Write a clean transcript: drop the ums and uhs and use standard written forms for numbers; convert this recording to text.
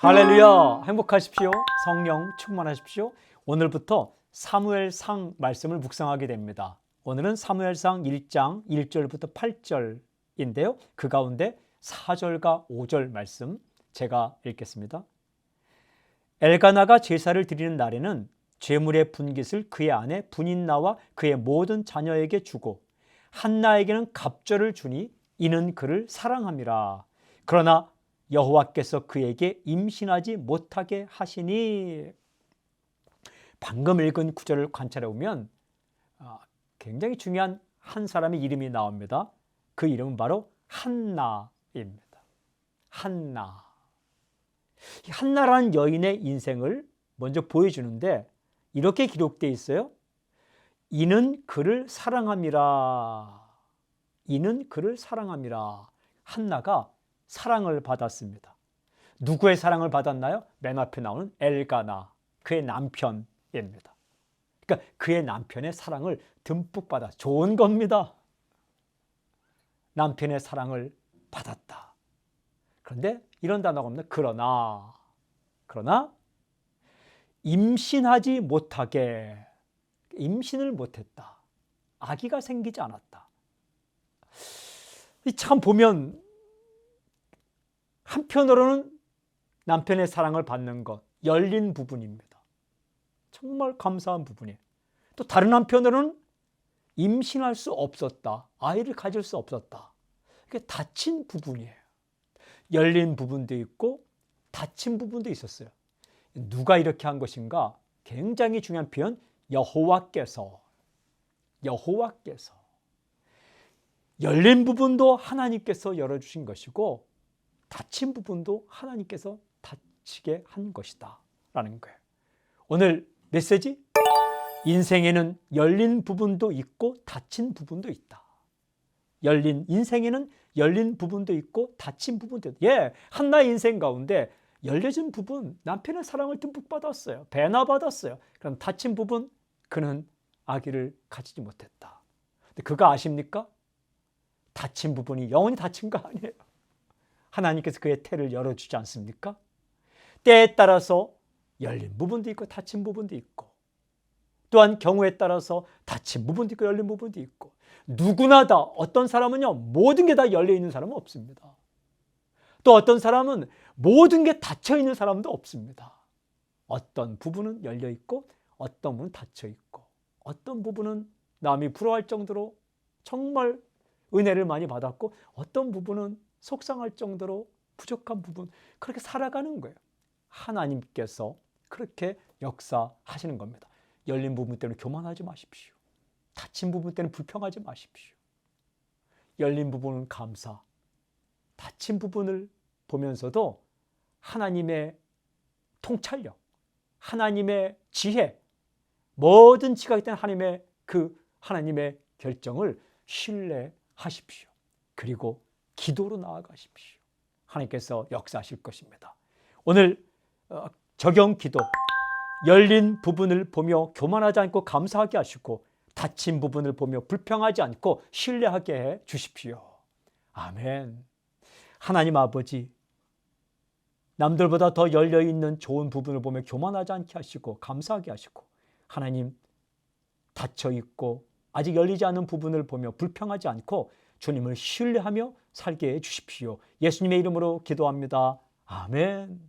할렐루야, 행복하십시오. 성령 충만하십시오. 오늘부터 사무엘상 말씀을 묵상하게 됩니다. 오늘은 사무엘상 1장 1절부터 8절인데요. 그 가운데 4절과 5절 말씀 제가 읽겠습니다. 엘가나가 제사를 드리는 날에는 제물의 분깃을 그의 아내 분인나와 그의 모든 자녀에게 주고 한나에게는 갑절을 주니 이는 그를 사랑함이라. 그러나 여호와께서 그에게 임신하지 못하게 하시니. 방금 읽은 구절을 관찰해 보면 굉장히 중요한 한 사람의 이름이 나옵니다. 그 이름은 바로 한나입니다. 한나. 한나라는 여인의 인생을 먼저 보여주는데 이렇게 기록되어 있어요. 이는 그를 사랑함이라. 이는 그를 사랑함이라. 한나가 사랑을 받았습니다. 누구의 사랑을 받았나요? 맨 앞에 나오는 엘가나, 그의 남편입니다. 그러니까 그의 남편의 사랑을 듬뿍 받아. 좋은 겁니다. 남편의 사랑을 받았다. 그런데 이런 단어가 없네. 그러나 임신하지 못하게, 임신을 못했다. 아기가 생기지 않았다. 참 보면 한편으로는 남편의 사랑을 받는 것, 열린 부분입니다. 정말 감사한 부분이에요. 또 다른 한편으로는 임신할 수 없었다. 아이를 가질 수 없었다. 이게 닫힌 부분이에요. 열린 부분도 있고 닫힌 부분도 있었어요. 누가 이렇게 한 것인가? 굉장히 중요한 표현, 여호와께서. 열린 부분도 하나님께서 열어주신 것이고 닫힌 부분도 하나님께서 닫히게 한 것이다 라는 거예요. 오늘 메시지, 인생에는 열린 부분도 있고 닫힌 부분도 있다. 인생에는 열린 부분도 있고 닫힌 부분도 있다. 한나의 인생 가운데 열려진 부분, 남편의 사랑을 듬뿍 받았어요. 배나 받았어요. 그럼 닫힌 부분, 그는 아기를 가지지 못했다. 근데 그거 아십니까? 닫힌 부분이 영원히 닫힌 거 아니에요. 하나님께서 그의 태를 열어주지 않습니까? 때에 따라서 열린 부분도 있고 닫힌 부분도 있고, 또한 경우에 따라서 닫힌 부분도 있고 열린 부분도 있고, 누구나 다, 어떤 사람은요 모든 게 다 열려있는 사람은 없습니다. 또 어떤 사람은 모든 게 닫혀있는 사람도 없습니다. 어떤 부분은 열려있고 어떤 부분은 닫혀있고, 어떤 부분은 남이 부러워할 정도로 정말 은혜를 많이 받았고, 어떤 부분은 속상할 정도로 부족한 부분, 그렇게 살아가는 거예요. 하나님께서 그렇게 역사하시는 겁니다. 열린 부분 때문에 교만하지 마십시오. 닫힌 부분 때문에 불평하지 마십시오. 열린 부분은 감사, 닫힌 부분을 보면서도 하나님의 통찰력, 하나님의 지혜, 모든 지각이 된 하나님의 결정을 신뢰하십시오. 그리고 기도로 나아가십시오. 하나님께서 역사하실 것입니다. 오늘 적용 기도, 열린 부분을 보며 교만하지 않고 감사하게 하시고 닫힌 부분을 보며 불평하지 않고 신뢰하게 해 주십시오. 아멘. 하나님 아버지, 남들보다 더 열려있는 좋은 부분을 보며 교만하지 않게 하시고 감사하게 하시고, 하나님 닫혀있고 아직 열리지 않은 부분을 보며 불평하지 않고 주님을 신뢰하며 살게 해 주십시오. 예수님의 이름으로 기도합니다. 아멘.